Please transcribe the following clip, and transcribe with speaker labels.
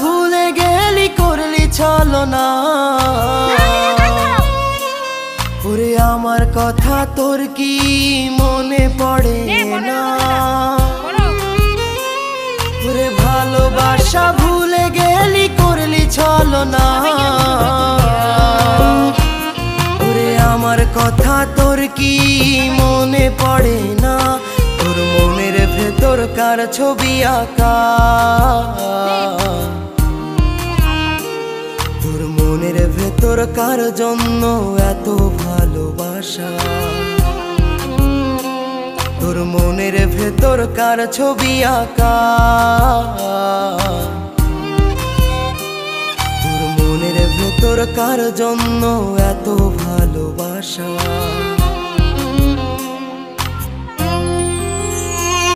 Speaker 1: ভুলে গেলি করলি ছলনা। ওরে আমার কথা তোর কি মনে পড়ে না? ওরে ভালোবাসা ভুলে গেলি করলি ছলনা। ওরে আমার কথা তোর কি মনে পড়ে না? তোর মনের ভেতর কার ছবি আঁকা? তোর মনের ভেতর কার জন্য এত ভালোবাসা? তোর মনের ভেতর কার ছবি আঁকা? তোর মনের ভেতর কার জন্য এত ভালোবাসা?